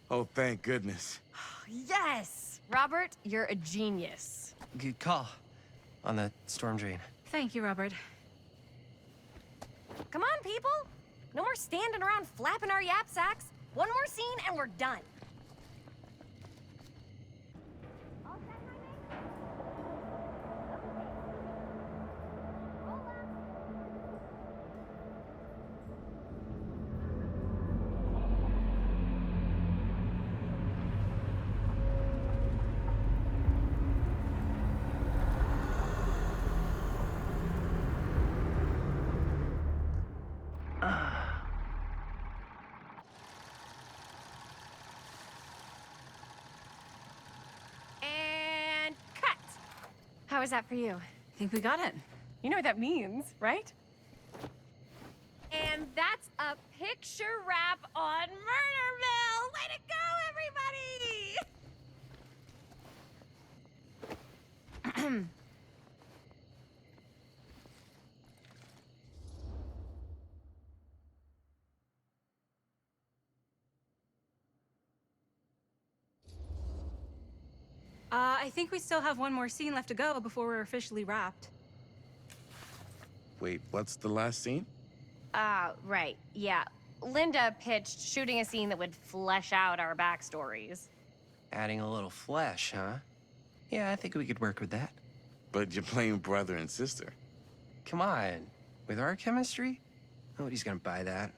Oh, thank goodness. Yes! Robert, you're a genius. Good call on the storm drain. Thank you, Robert. Come on, people! No more standing around flapping our yap sacks. One more scene and we're done. All set, my man? Roll up. And cut! How was that for you? I think we got it. You know what that means, right? And that's a picture wrap on Murderville! Way to go, everybody! I think we still have one more scene left to go before we're officially wrapped. Wait, what's the last scene? Right, yeah. Linda pitched shooting a scene that would flesh out our backstories. Adding a little flesh, huh? Yeah, I think we could work with that. But you're playing brother and sister. Come on. With our chemistry? Nobody's gonna buy that.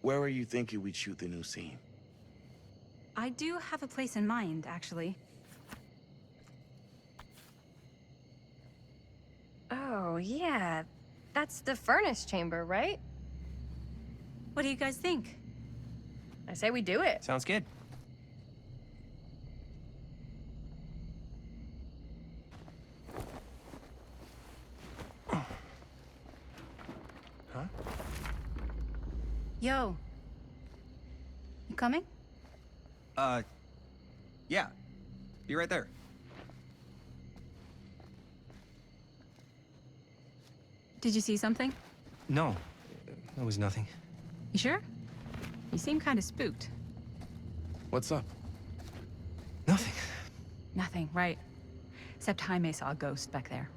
Where are you thinking we'd shoot the new scene? I do have a place in mind, actually. Oh, yeah. That's the furnace chamber, right? What do you guys think? I say we do it. Sounds good. Huh? Yo. You coming? Yeah. Be right there. Did you see something? No, that was nothing. You sure? You seem kind of spooked. What's up? Nothing. Nothing, right. Except Jaime saw a ghost back there.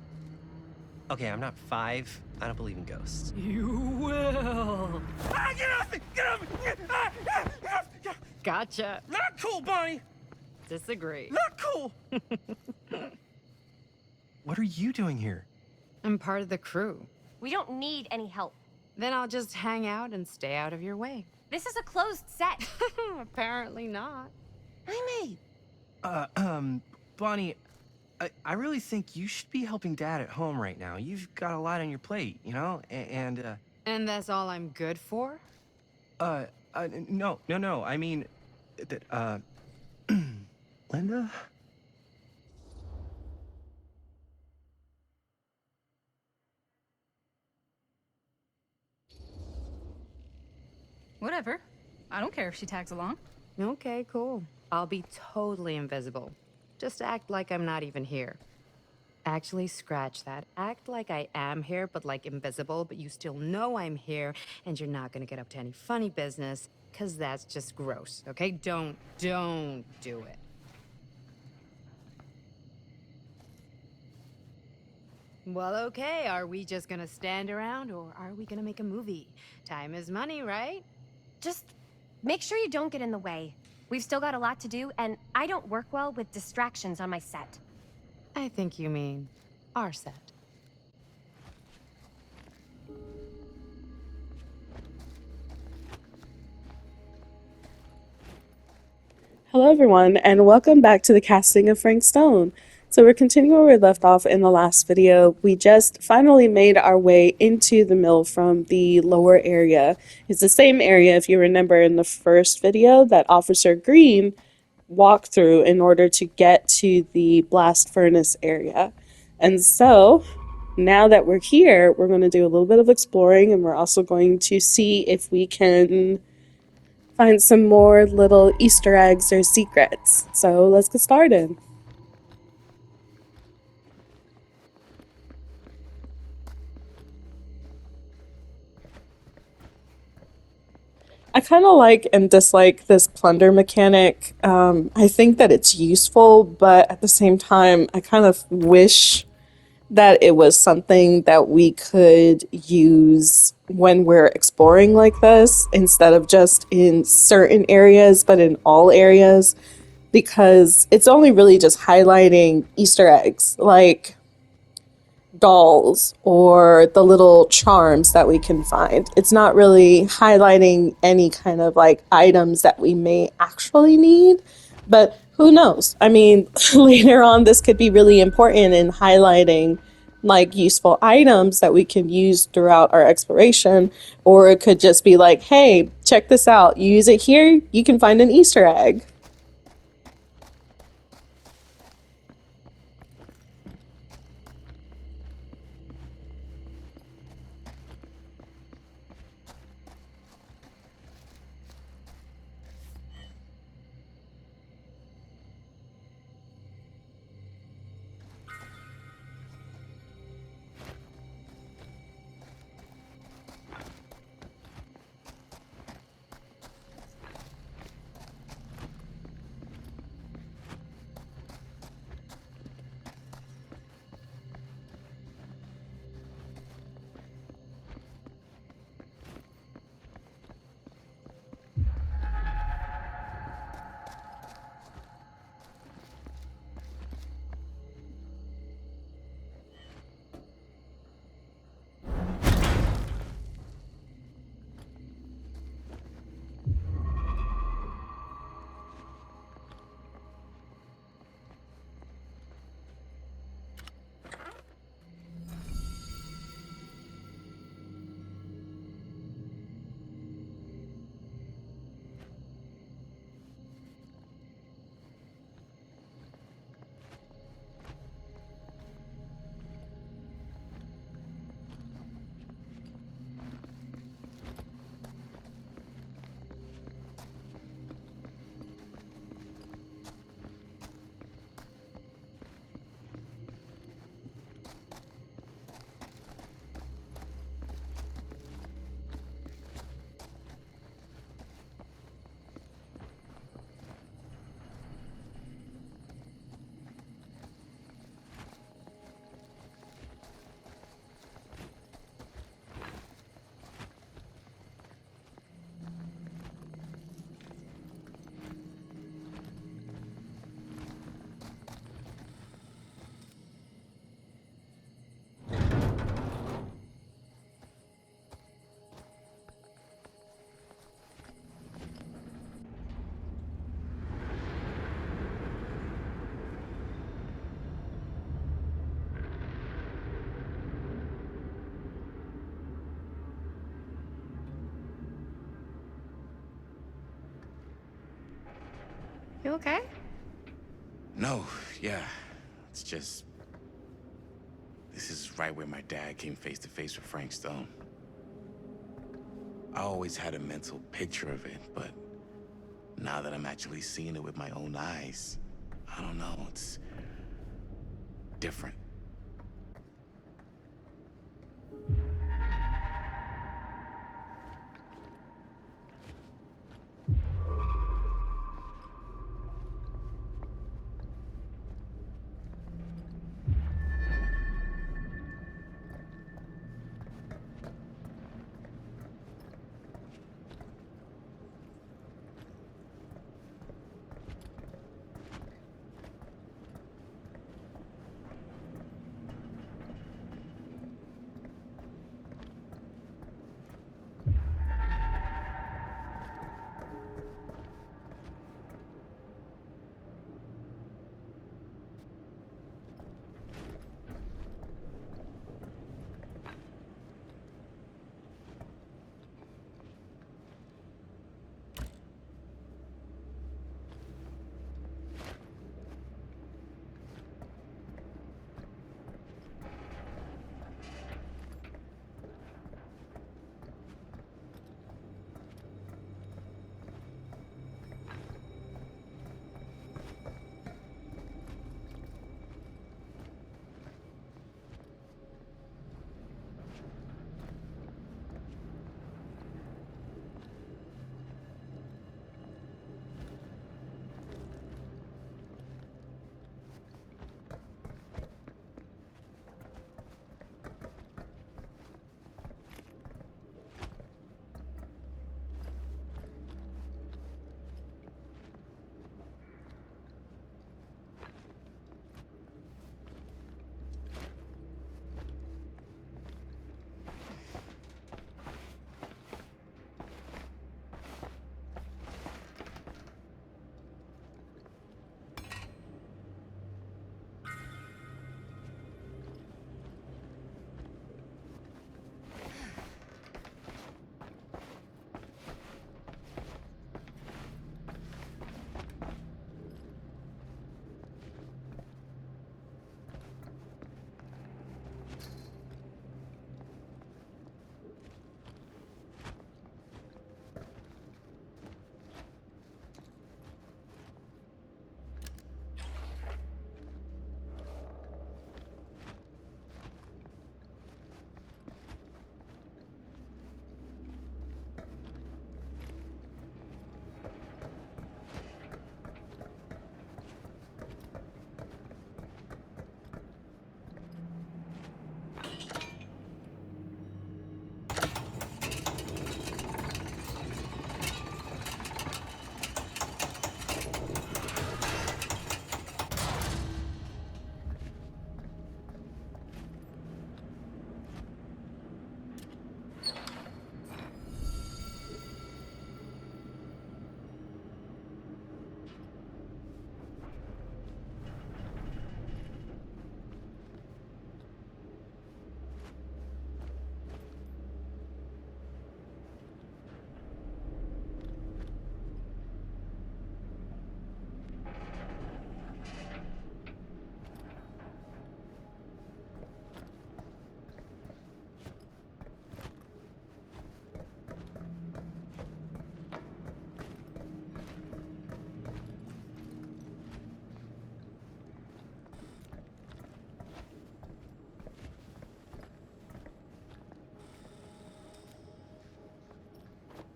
Okay, I'm not 5. I don't believe in ghosts. You will! Ah, get off me! Get off me! Ah, ah, ah, ah. Gotcha. Not cool, Bonnie! Disagree. Not cool! What are you doing here? I'm part of the crew. We don't need any help. Then I'll just hang out and stay out of your way. This is a closed set. Apparently not. Jaime! Bonnie, I really think you should be helping Dad at home right now. You've got a lot on your plate, you know? And that's all I'm good for? No. I mean, that, Linda? Whatever. I don't care if she tags along. Okay, cool. I'll be totally invisible. Just act like I'm not even here. Actually, scratch that. Act like I am here, but like invisible, but you still know I'm here, and you're not gonna get up to any funny business, because that's just gross, okay? Don't do it. Well, okay, are we just gonna stand around, or are we gonna make a movie? Time is money, right? Just make sure you don't get in the way. We've still got a lot to do, and I don't work well with distractions on my set. I think you mean our set. Hello everyone, and welcome back to the casting of Frank Stone. So we're continuing where we left off in the last video. We just finally made our way into the mill from the lower area. It's the same area, if you remember in the first video, that Officer Green walked through in order to get to the blast furnace area. And so now that we're here, we're going to do a little bit of exploring, and we're also going to see if we can find some more little Easter eggs or secrets. So let's get started. I kind of like and dislike this plunder mechanic. I think that it's useful, but at the same time, I kind of wish that it was something that we could use when we're exploring like this instead of just in certain areas, but in all areas, because it's only really just highlighting Easter eggs. Like dolls or the little charms that we can find. It's not really highlighting any kind of like items that we may actually need, but who knows? I mean, later on, this could be really important in highlighting like useful items that we can use throughout our exploration, or it could just be like, hey, check this out. You use it here, you can find an Easter egg. You okay? No, yeah. It's just... This is right where my dad came face to face with Frank Stone. I always had a mental picture of it, but now that I'm actually seeing it with my own eyes, I don't know, it's different.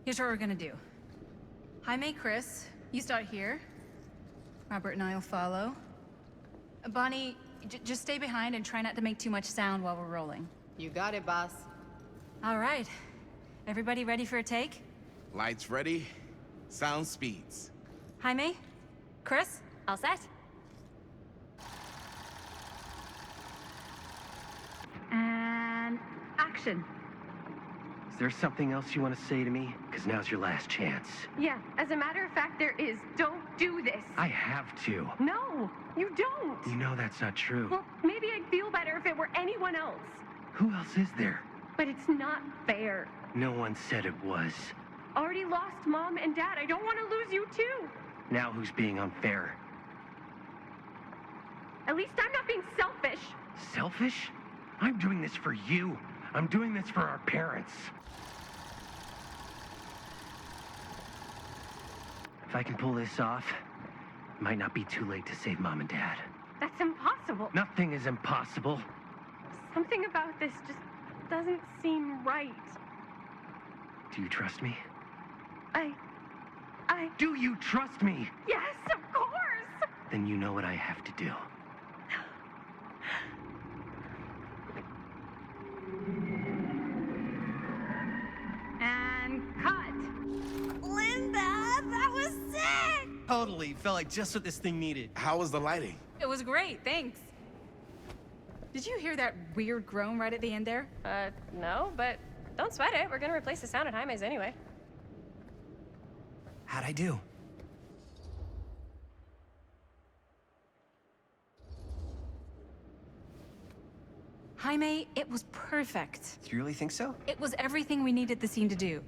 Here's what we're gonna do. Jaime, Chris, you start here. Robert and I'll follow. Bonnie, just stay behind and try not to make too much sound while we're rolling. You got it, boss. All right. Everybody ready for a take? Lights ready, sound speeds. Jaime? Chris? All set? And action. Is there something else you want to say to me? Because now's your last chance. Yeah, as a matter of fact, there is. Don't do this. I have to. No, you don't. You know that's not true. Well, maybe I'd feel better if it were anyone else. Who else is there? But it's not fair. No one said it was. Already lost Mom and Dad. I don't want to lose you too. Now who's being unfair? At least I'm not being selfish. Selfish? I'm doing this for you. I'm doing this for our parents. If I can pull this off, it might not be too late to save Mom and Dad. That's impossible. Nothing is impossible. Something about this just doesn't seem right. Do you trust me? I... Do you trust me? Yes, of course! Then you know what I have to do. And cut. Linda, that was sick! Totally. Felt like just what this thing needed. How was the lighting? It was great, thanks. Did you hear that weird groan right at the end there? No, but don't sweat it. We're gonna replace the sound at Jaime's anyway. How'd I do? Jaime, it was perfect. Do you really think so? It was everything we needed the scene to do.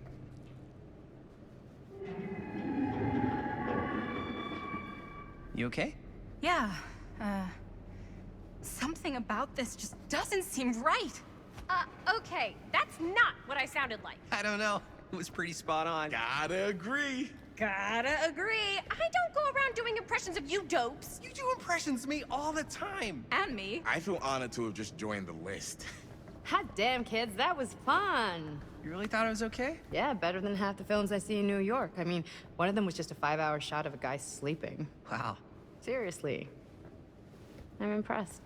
You okay? Yeah, something about this just doesn't seem right. Okay, that's not what I sounded like. I don't know. It was pretty spot on. Gotta agree. Gotta agree. I don't go around doing impressions of you dopes. You do impressions of me all the time. And me. I feel honored to have just joined the list. Hot damn, kids, that was fun. You really thought it was okay? Yeah, better than half the films I see in New York. I mean, one of them was just a 5-hour shot of a guy sleeping. Wow. Seriously. I'm impressed.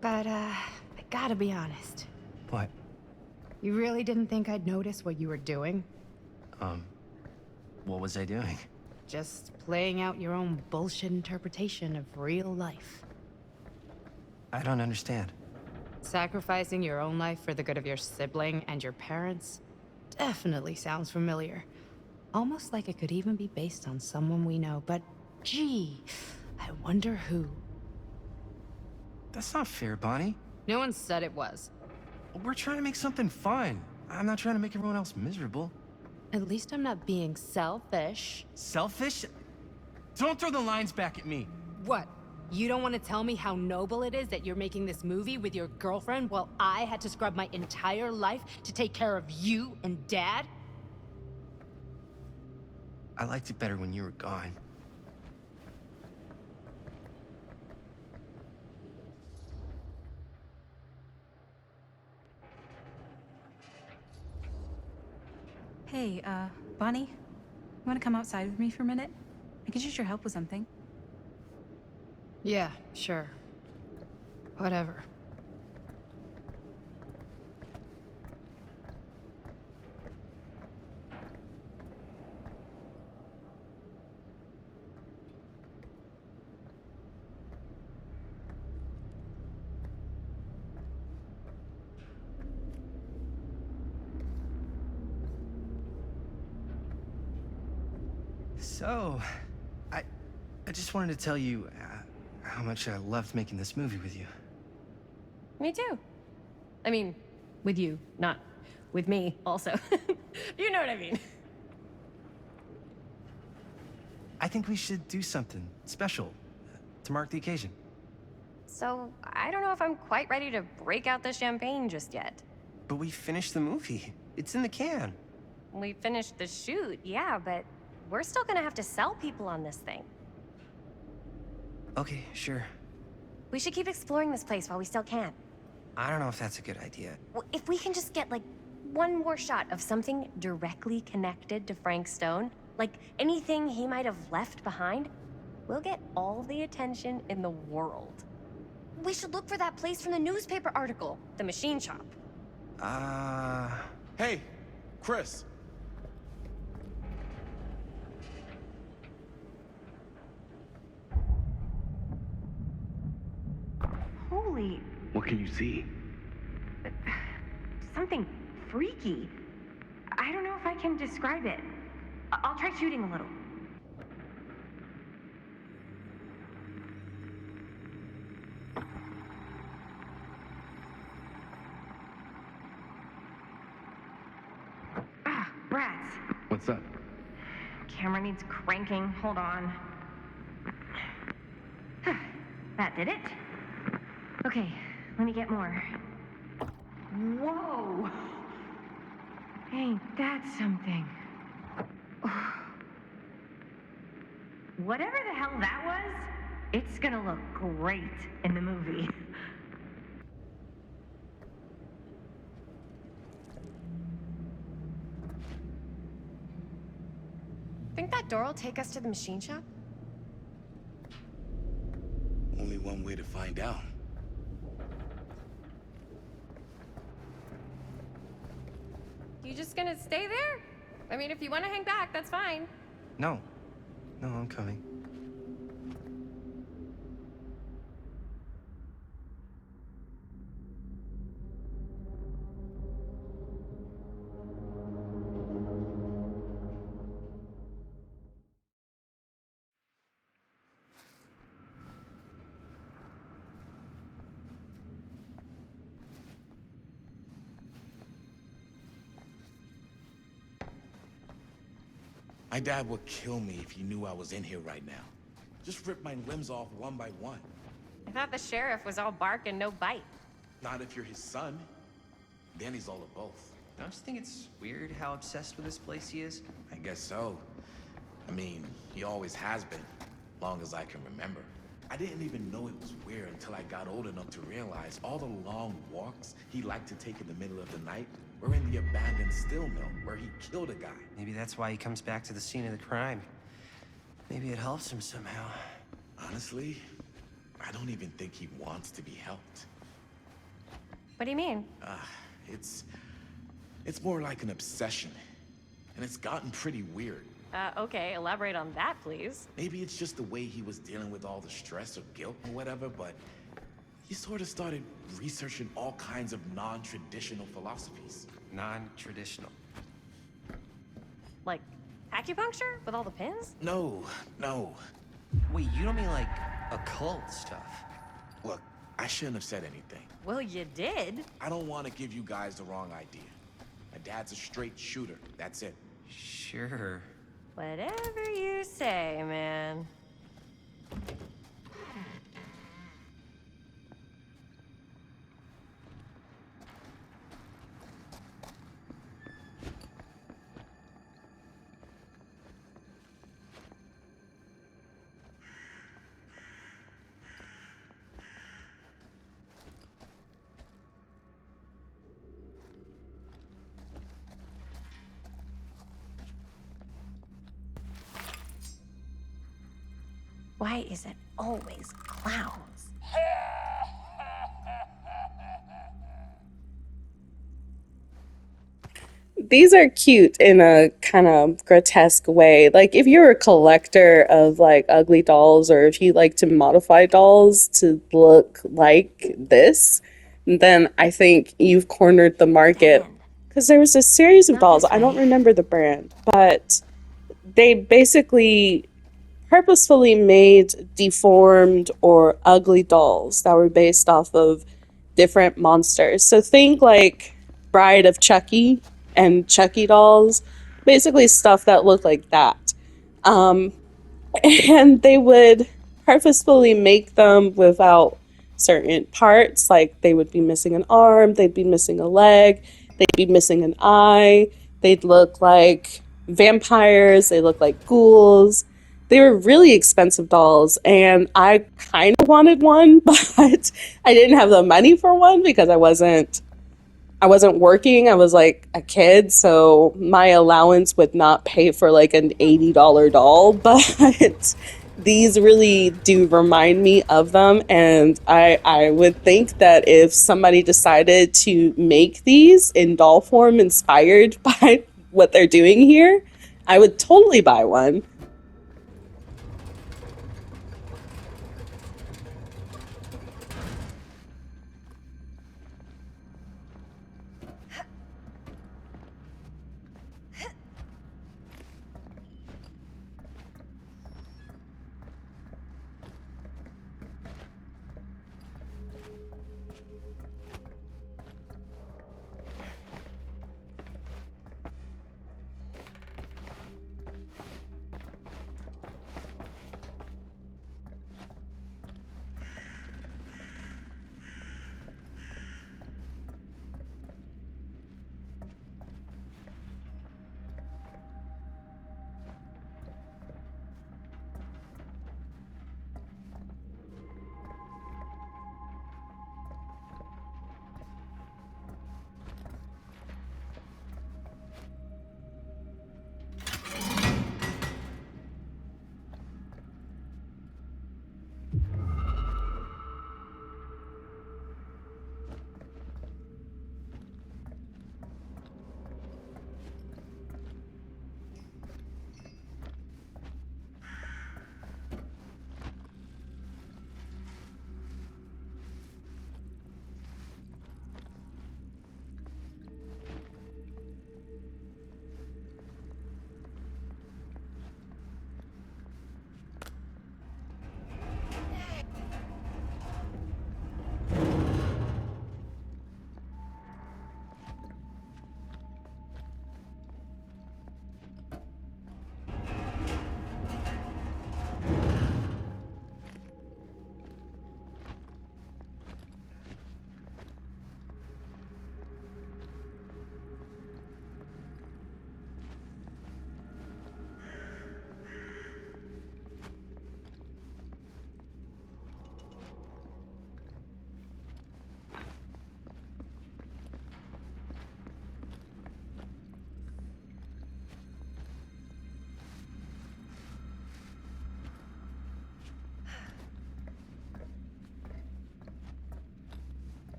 But, I gotta be honest. What? You really didn't think I'd notice what you were doing? What was I doing? Just playing out your own bullshit interpretation of real life. I don't understand. Sacrificing your own life for the good of your sibling and your parents definitely sounds familiar. Almost like it could even be based on someone we know, but gee, I wonder who. That's not fair, Bonnie. No one said it was. We're trying to make something fun. I'm not trying to make everyone else miserable. At least I'm not being selfish. Selfish? Don't throw the lines back at me. What? You don't want to tell me how noble it is that you're making this movie with your girlfriend while I had to scrub my entire life to take care of you and Dad? I liked it better when you were gone. Hey, Bonnie, you want to come outside with me for a minute? I could use your help with something. Yeah, sure. Whatever. So, I just wanted to tell you how much I loved making this movie with you. Me too. I mean, with you, not with me, also. You know what I mean. I think we should do something special to mark the occasion. So, I don't know if I'm quite ready to break out the champagne just yet. But we finished the movie. It's in the can. We finished the shoot, yeah, but we're still gonna have to sell people on this thing. Okay, sure. We should keep exploring this place while we still can. I don't know if that's a good idea. If we can just get, like, one more shot of something directly connected to Frank Stone, like anything he might have left behind, we'll get all the attention in the world. We should look for that place from the newspaper article, the machine shop. Hey, Chris. Holy, What can you see? something freaky. I don't know if I can describe it. I'll try shooting a little. Brats. What's up? Camera needs cranking. Hold on. That did it. Okay, let me get more. Whoa! Ain't that something? Whatever the hell that was, it's gonna look great in the movie. Think that door will take us to the machine shop? Only one way to find out. You just gonna stay there? I mean, if you want to hang back, that's fine. No. No, I'm coming. My dad would kill me if he knew I was in here right now. Just rip my limbs off one by one. I thought the sheriff was all bark and no bite. Not if you're his son. Then he's all of both. Don't you think it's weird how obsessed with this place he is? I guess so. I mean, he always has been, long as I can remember. I didn't even know it was weird until I got old enough to realize all the long walks he liked to take in the middle of the night were in the abandoned steel mill where he killed a guy. Maybe that's why he comes back to the scene of the crime. Maybe it helps him somehow. Honestly, I don't even think he wants to be helped. What do you mean? It's more like an obsession. And it's gotten pretty weird. Okay, elaborate on that, please. Maybe it's just the way he was dealing with all the stress or guilt or whatever, but he sort of started researching all kinds of non-traditional philosophies. Non-traditional. Like acupuncture with all the pins? No. Wait, you don't mean like occult stuff? Look, I shouldn't have said anything. Well, you did. I don't want to give you guys the wrong idea. My dad's a straight shooter, that's it. Sure. Whatever you say, man. Why is it always clowns? These are cute in a kind of grotesque way. Like, if you're a collector of, like, ugly dolls, or if you like to modify dolls to look like this, then I think you've cornered the market. Because there was a series of dolls, I don't remember the brand, but they basically purposefully made deformed or ugly dolls that were based off of different monsters. So think like Bride of Chucky and Chucky dolls, basically stuff that looked like that. And they would purposefully make them without certain parts, like they would be missing an arm, they'd be missing a leg, they'd be missing an eye, they'd look like vampires, they look like ghouls. They were really expensive dolls, and I kind of wanted one, but I didn't have the money for one because I wasn't working. I was like a kid, so my allowance would not pay for like an $80 doll, but these really do remind me of them, and I would think that if somebody decided to make these in doll form inspired by what they're doing here, I would totally buy one.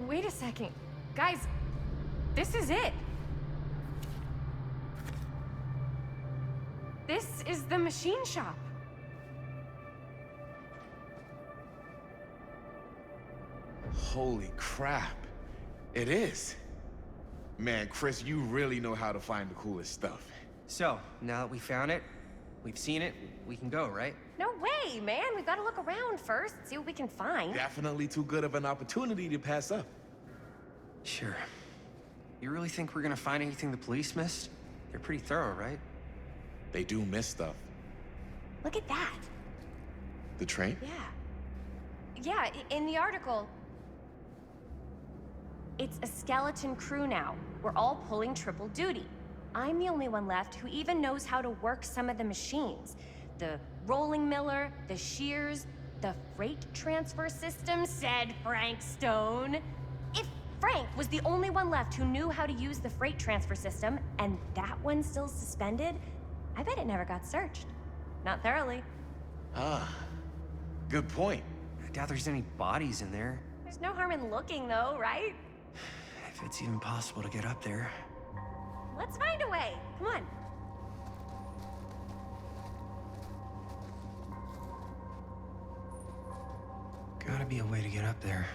Wait a second. Guys, this is it. This is the machine shop. Holy crap. It is. Man, Chris, you really know how to find the coolest stuff. So, now that we found it, we've seen it, we can go, right? No way, man. We've got to look around first, see what we can find. Definitely too good of an opportunity to pass up. Sure. You really think we're gonna find anything the police missed? They're pretty thorough, right? They do miss stuff. Look at that. The train? Yeah, in the article, it's a skeleton crew now. We're all pulling triple duty. I'm the only one left who even knows how to work some of the machines. The rolling miller, the shears, the freight transfer system, said Frank Stone. If Frank was the only one left who knew how to use the freight transfer system, and that one's still suspended, I bet it never got searched. Not thoroughly. Ah, good point. I doubt there's any bodies in there. There's no harm in looking, though, right? If it's even possible to get up there. Let's find a way. Come on. Gotta be a way to get up there.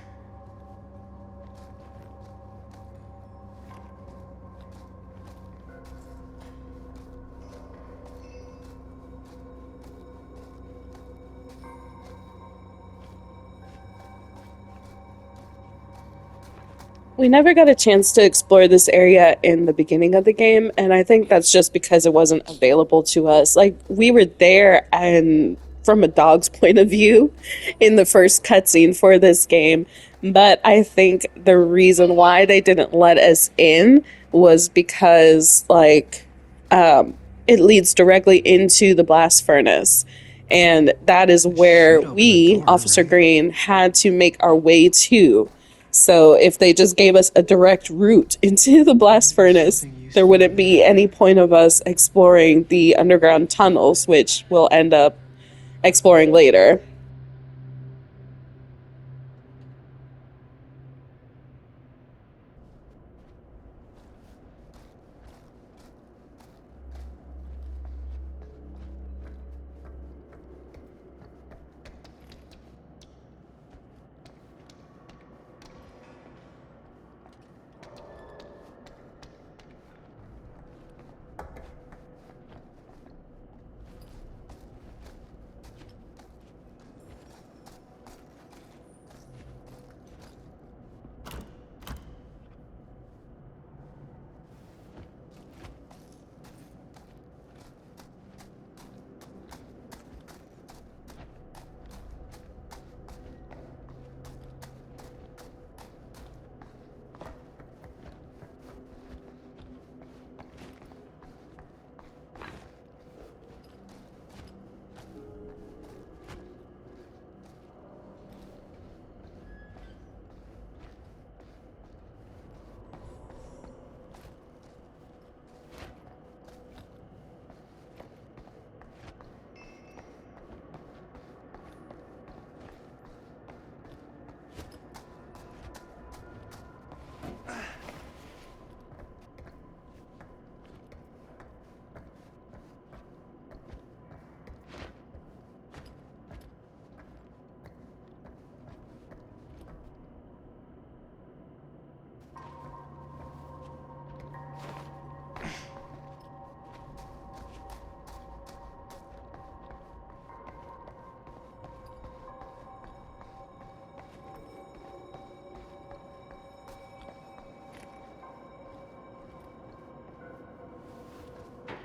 We never got a chance to explore this area in the beginning of the game, and I think that's just because it wasn't available to us. Like, we were there and from a dog's point of view in the first cutscene for this game, but I think the reason why they didn't let us in was because, like, it leads directly into the blast furnace, and that is where we, Officer Green, had to make our way to. So if they just gave us a direct route into the blast furnace, there wouldn't be any point of us exploring the underground tunnels, which we'll end up exploring later.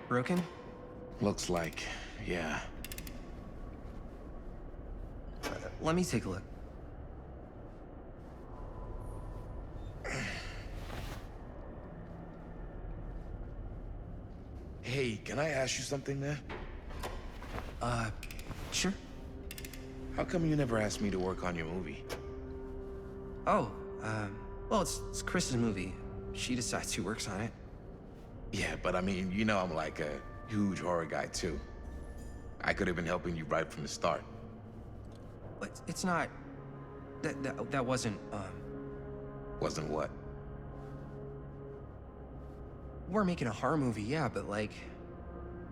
Broken? Looks like, yeah. Let me take a look. Hey, can I ask you something there? Sure. How come you never asked me to work on your movie? Oh, well, it's Chris's movie. She decides who works on it. Yeah, but I mean, you know I'm like a huge horror guy too. I could have been helping you right from the start. But it's not... That wasn't, Wasn't what? We're making a horror movie, yeah, but like...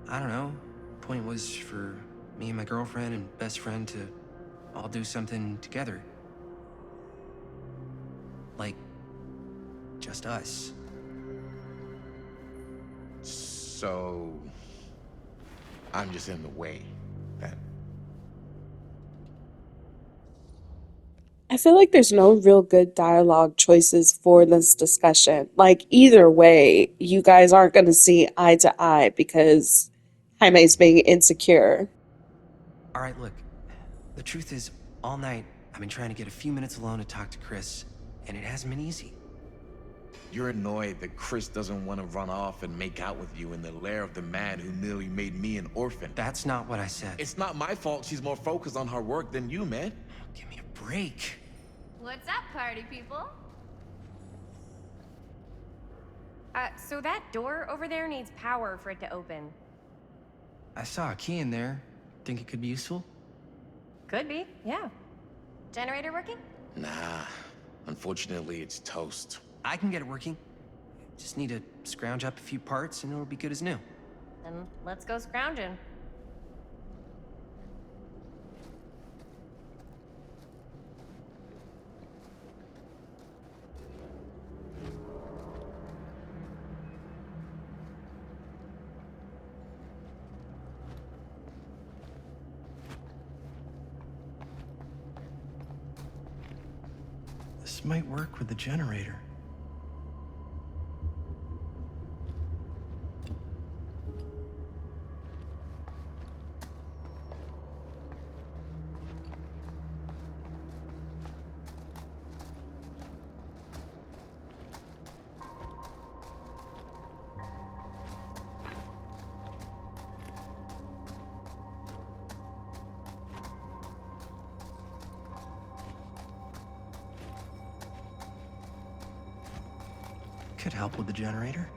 I don't know. Point was for me and my girlfriend and best friend to all do something together. Like... just us. So... I'm just in the way, then. I feel like there's no real good dialogue choices for this discussion. Like, either way, you guys aren't going to see eye to eye because Jaime's being insecure. Alright, look. The truth is, all night, I've been trying to get a few minutes alone to talk to Chris, and it hasn't been easy. You're annoyed that Chris doesn't want to run off and make out with you in the lair of the man who nearly made me an orphan. That's not what I said. It's not my fault she's more focused on her work than you, man. Give me a break. What's up, party people? So that door over there needs power for it to open. I saw a key in there. Think it could be useful? Could be, yeah. Generator working? Nah. Unfortunately, it's toast. I can get it working. Just need to scrounge up a few parts and it'll be good as new. Then let's go scrounging. This might work with the generator. Could help with the generator.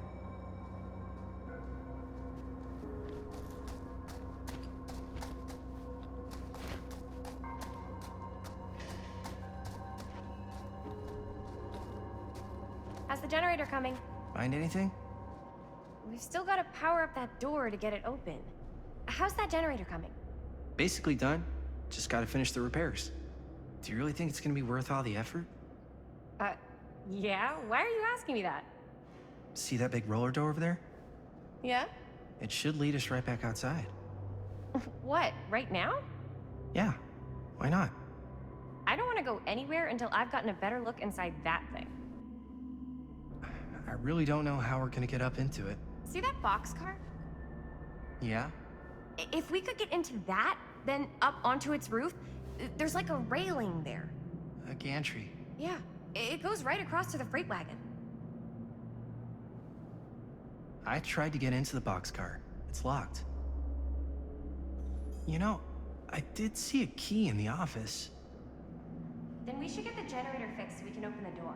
How's the generator coming? Find anything? We've still got to power up that door to get it open. How's that generator coming? Basically done. Just gotta finish the repairs. Do you really think it's gonna be worth all the effort? Yeah? Why are you asking me that? See that big roller door over there? Yeah? It should lead us right back outside. What, right now? Yeah, why not? I don't want to go anywhere until I've gotten a better look inside that thing. I really don't know how we're gonna get up into it. See that boxcar? Yeah? If we could get into that, then up onto its roof, there's like a railing there. A gantry. Yeah, it goes right across to the freight wagon. I tried to get into the boxcar. It's locked. You know, I did see a key in the office. Then we should get the generator fixed so we can open the door.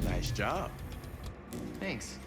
Nice job. Thanks.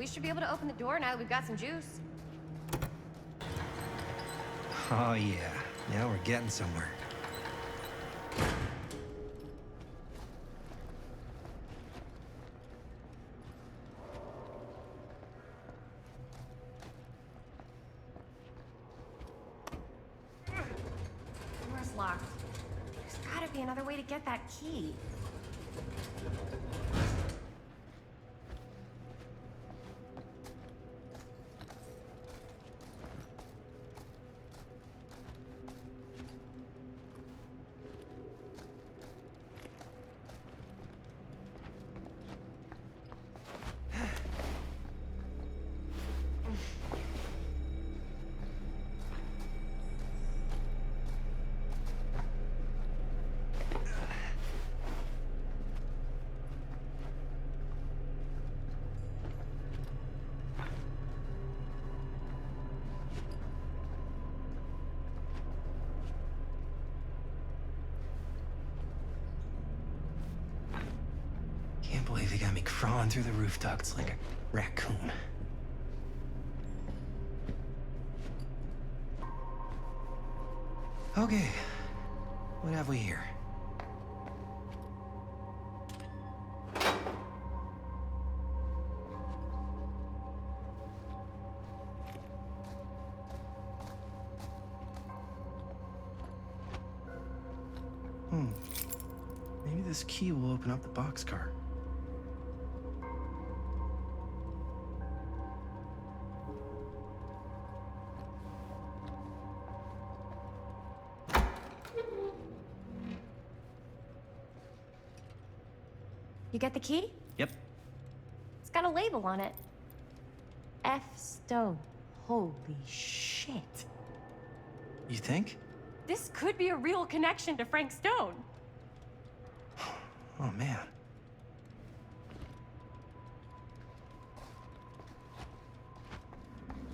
We should be able to open the door now that we've got some juice. Oh, yeah. Now we're getting somewhere. Door's locked. There's gotta be another way to get that key. Can't believe they got me crawling through the roof ducts like a raccoon. Okay, what have we here? Maybe this key will open up the boxcar. You get the key? Yep. It's got a label on it. F. Stone. Holy shit. You think? This could be a real connection to Frank Stone. Oh, man.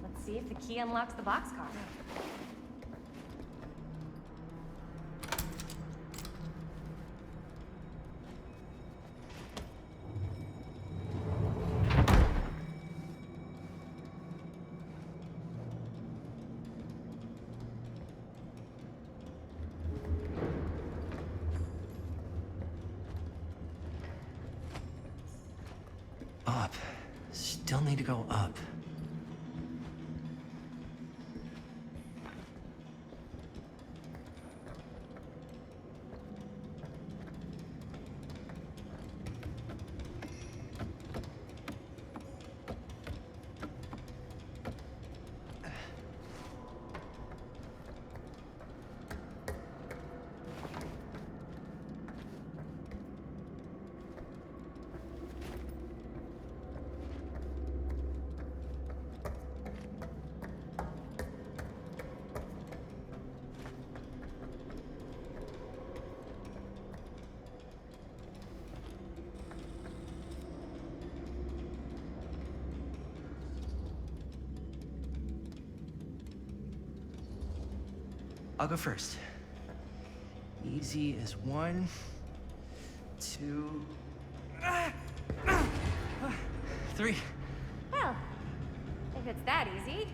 Let's see if the key unlocks the boxcar. Up. Still need to go up. I'll go first. Easy as 1, 2, 3. Well, if it's that easy.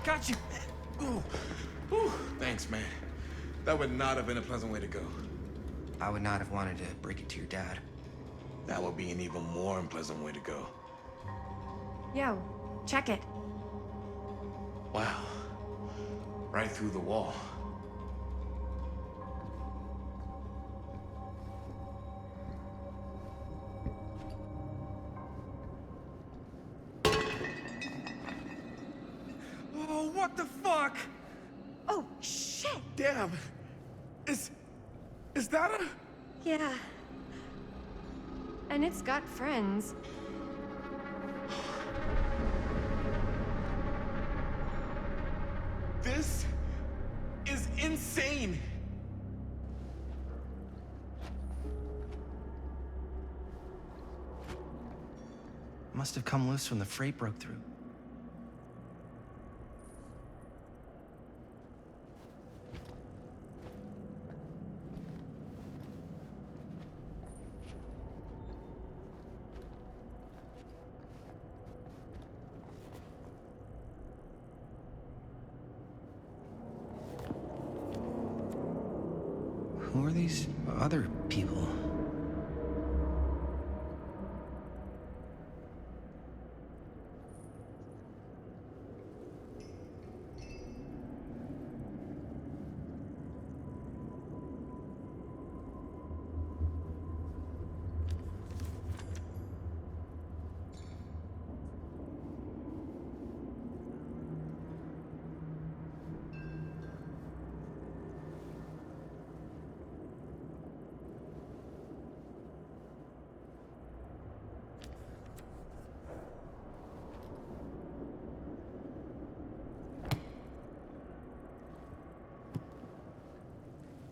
Got you. Ooh. Ooh. Thanks, man. That would not have been a pleasant way to go. I would not have wanted to break it to your dad. That would be an even more unpleasant way to go. Yo, check it. Wow. Right through the wall. Oh, what the fuck? Oh, shit! Damn. Is that a... Yeah. And it's got friends. This is insane. Must have come loose when the freight broke through. these other people?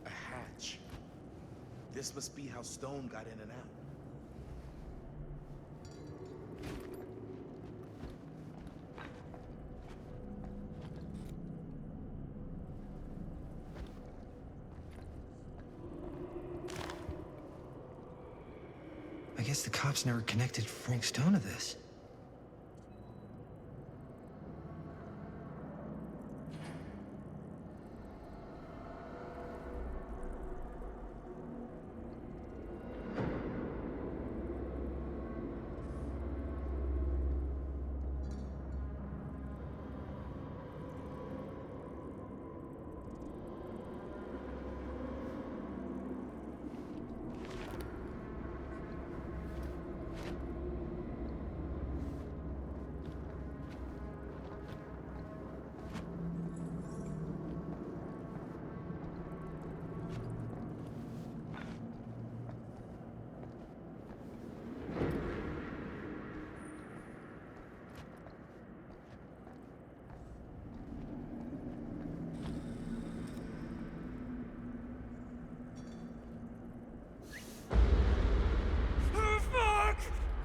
A hatch. This must be how Stone got in and out. I guess the cops never connected Frank Stone to this.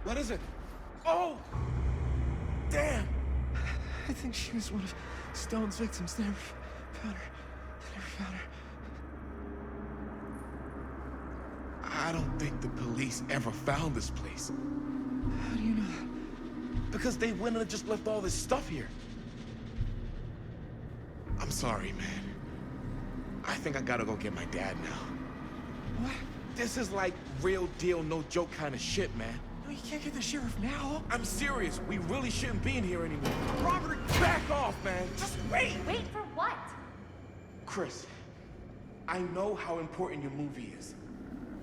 What is it? Oh! Damn! I think she was one of Stone's victims. They never found her. I don't think the police ever found this place. How do you know that? Because they went and just left all this stuff here. I'm sorry, man. I think I gotta go get my dad now. What? This is like real deal, no joke kind of shit, man. No, you can't get the sheriff now. I'm serious. We really shouldn't be in here anymore. Robert, back off, man. Just wait. Wait for what? Chris, I know how important your movie is.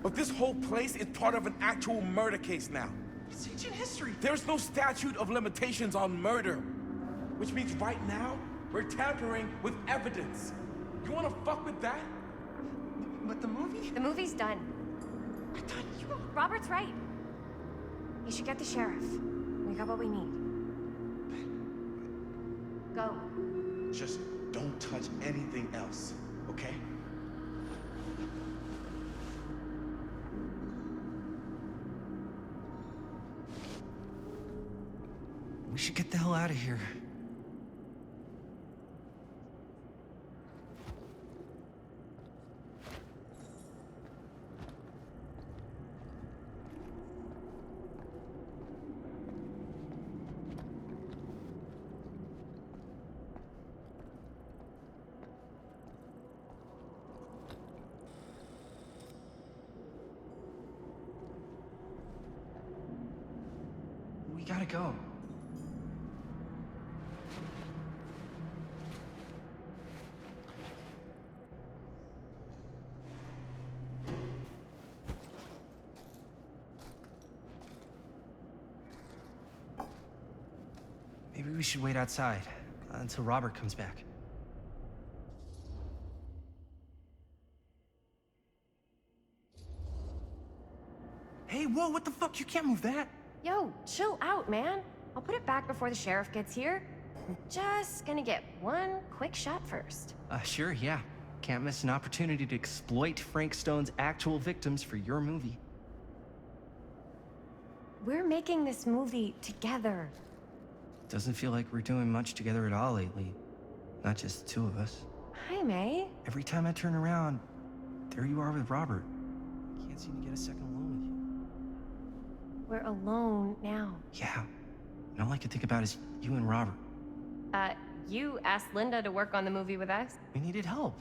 But this whole place is part of an actual murder case now. It's ancient history. There's no statute of limitations on murder. Which means right now, we're tampering with evidence. You wanna fuck with that? But the movie? The movie's done. I thought you... Robert's right. You should get the sheriff. We got what we need. Go. Just don't touch anything else, okay? We should get the hell out of here. We gotta go. Maybe we should wait outside until Robert comes back. Hey, whoa, what the fuck? You can't move that. Yo, chill out, man. I'll put it back before the sheriff gets here. I'm just gonna get one quick shot first. Sure, yeah. Can't miss an opportunity to exploit Frank Stone's actual victims for your movie. We're making this movie together. Doesn't feel like we're doing much together at all lately. Not just the two of us. Hi, May. Every time I turn around, there you are with Robert. Can't seem to get a second alone with you. We're alone now. Yeah. And all I can think about is you and Robert. You asked Linda to work on the movie with us? We needed help.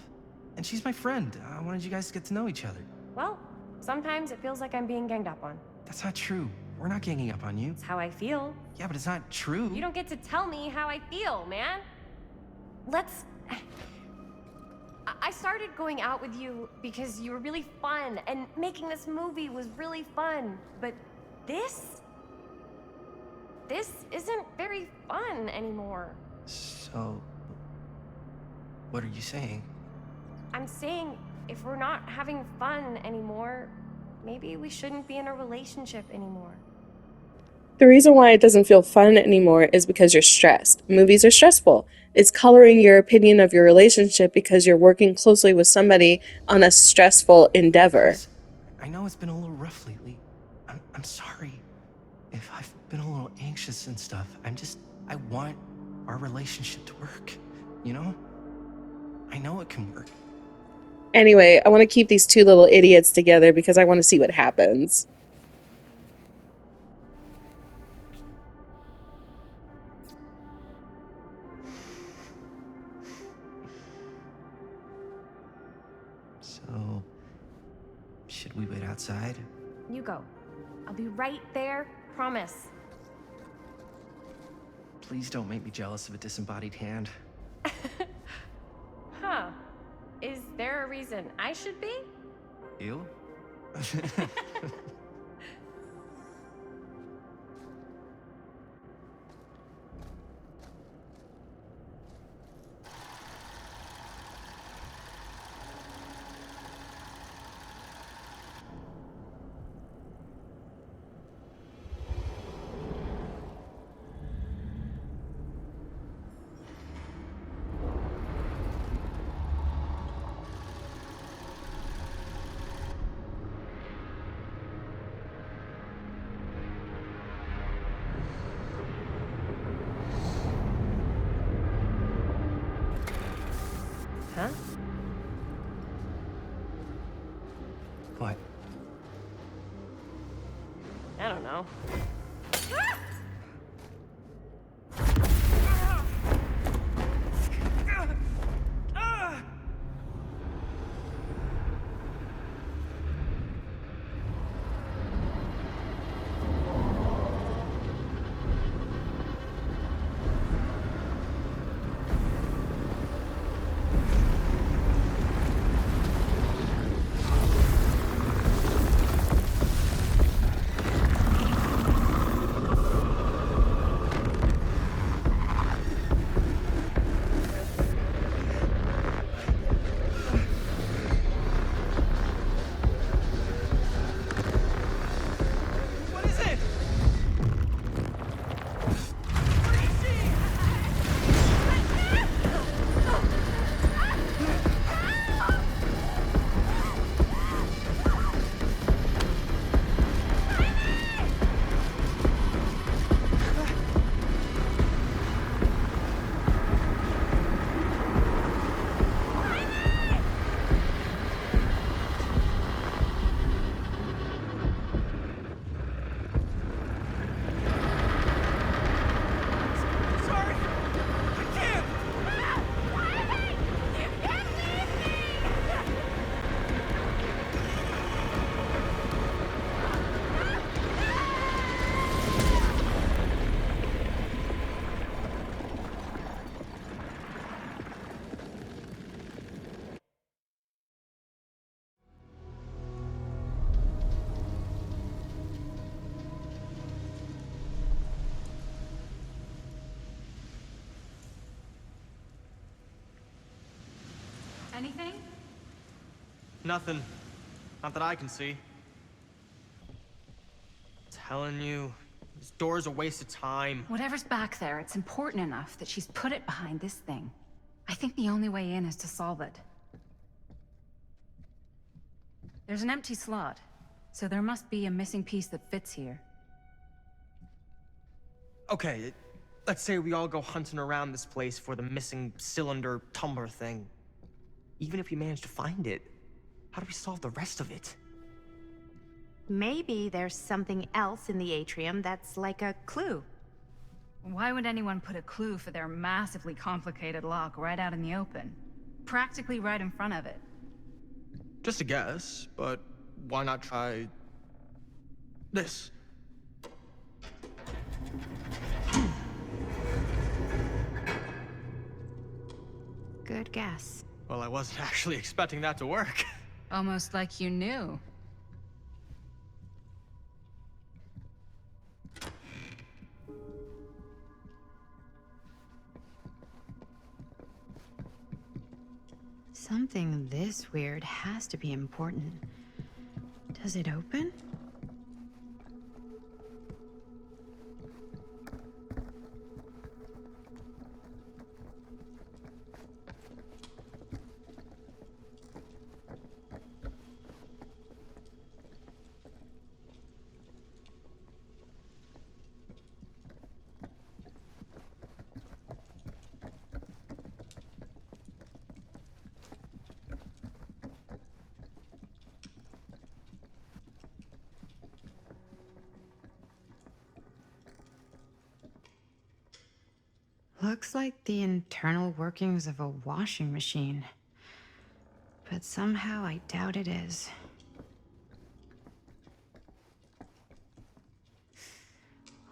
And she's my friend. I wanted you guys to get to know each other. Well, sometimes it feels like I'm being ganged up on. That's not true. We're not ganging up on you. It's how I feel. Yeah, but it's not true. You don't get to tell me how I feel, man. Let's... I started going out with you because you were really fun, and making this movie was really fun. But this isn't very fun anymore. So... what are you saying? I'm saying if we're not having fun anymore, maybe we shouldn't be in a relationship anymore. The reason why it doesn't feel fun anymore is because you're stressed. Movies are stressful. It's coloring your opinion of your relationship because you're working closely with somebody on a stressful endeavor. Chris, I know it's been a little rough lately. I'm sorry if I've been a little anxious and stuff. I want our relationship to work, you know? I know it can work. Anyway, I want to keep these two little idiots together because I want to see what happens. So, should we wait outside? You go. I'll be right there, promise. Please don't make me jealous of a disembodied hand. Huh. Is there a reason I should be? You? Huh? What? I don't know. Anything? Nothing. Not that I can see. Telling you, this door's a waste of time. Whatever's back there, it's important enough that she's put it behind this thing. I think the only way in is to solve it. There's an empty slot, so there must be a missing piece that fits here. Okay, let's say we all go hunting around this place for the missing cylinder tumbler thing. Even if we manage to find it, how do we solve the rest of it? Maybe there's something else in the atrium that's like a clue. Why would anyone put a clue for their massively complicated lock right out in the open? practically right in front of it. Just a guess, but why not try this? Good guess. Well, I wasn't actually expecting that to work. Almost like you knew. Something this weird has to be important. Does it open? Looks like the internal workings of a washing machine. But somehow I doubt it is.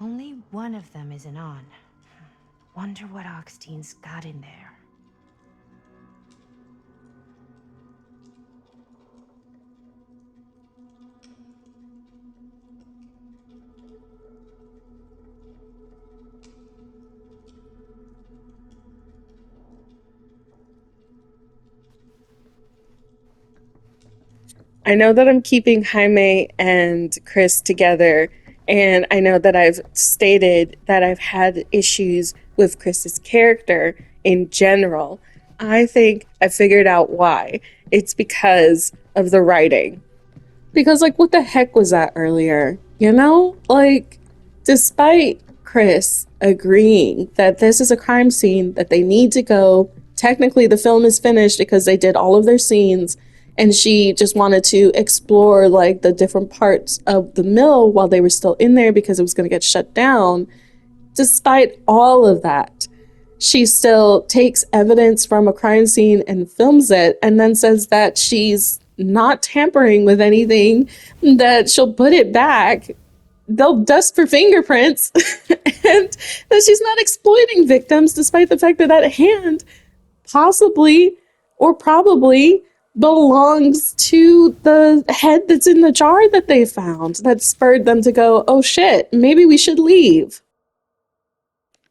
Only one of them isn't on. Wonder what Augstine's got in there. I know that I'm keeping Jaime and Chris together, and I know that I've stated that I've had issues with Chris's character in general. I think I figured out why. It's because of the writing. Because, like, what the heck was that earlier? You know? Like, despite Chris agreeing that this is a crime scene, that they need to go, technically the film is finished because they did all of their scenes, and she just wanted to explore, like, the different parts of the mill while they were still in there because it was going to get shut down. Despite all of that, she still takes evidence from a crime scene and films it, and then says that she's not tampering with anything, that she'll put it back, they'll dust for fingerprints, and that she's not exploiting victims, despite the fact that that hand possibly or probably belongs to the head that's in the jar that they found, that spurred them to go, oh shit, maybe we should leave.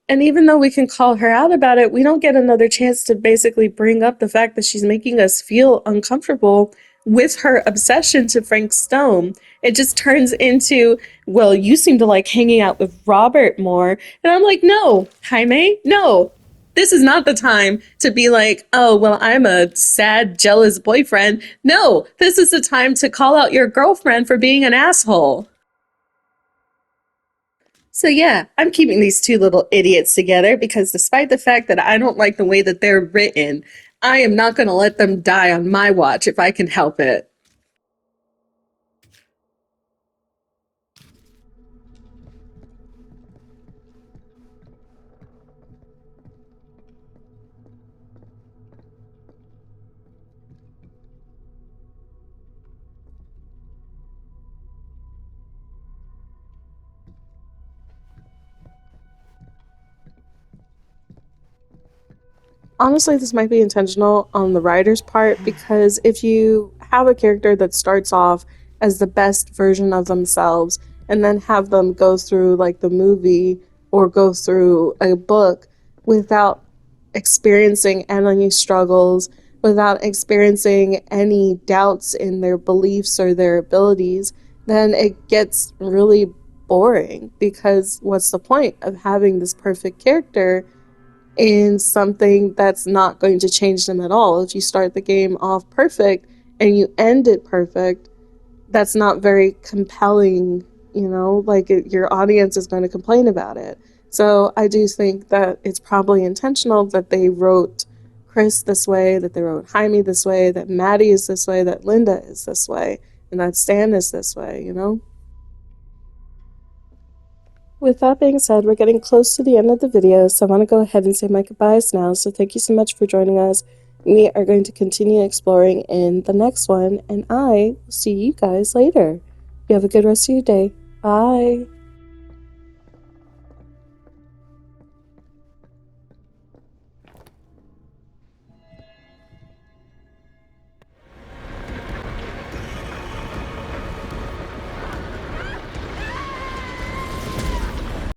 And even though we can call her out about it, we don't get another chance to basically bring up the fact that she's making us feel uncomfortable with her obsession to Frank Stone. It just turns into, well, you seem to like hanging out with Robert more. And I'm like, no, Jaime, no. This is not the time to be like, oh, well, I'm a sad, jealous boyfriend. No, this is the time to call out your girlfriend for being an asshole. So yeah, I'm keeping these two little idiots together because despite the fact that I don't like the way that they're written, I am not going to let them die on my watch if I can help it. Honestly, this might be intentional on the writer's part, because if you have a character that starts off as the best version of themselves and then have them go through like the movie or go through a book without experiencing any struggles, without experiencing any doubts in their beliefs or their abilities, then it gets really boring, because what's the point of having this perfect character in something that's not going to change them at all? If you start the game off perfect and you end it perfect, that's not very compelling, you know, like your audience is going to complain about it. So I do think that it's probably intentional that they wrote Chris this way, that they wrote Jaime this way, that Maddie is this way, that Linda is this way, and that Stan is this way, you know? With that being said, we're getting close to the end of the video, so I want to go ahead and say my goodbyes now. So thank you so much for joining us, We are going to continue exploring in the next one, and I will see you guys later. You have a good rest of your day. Bye.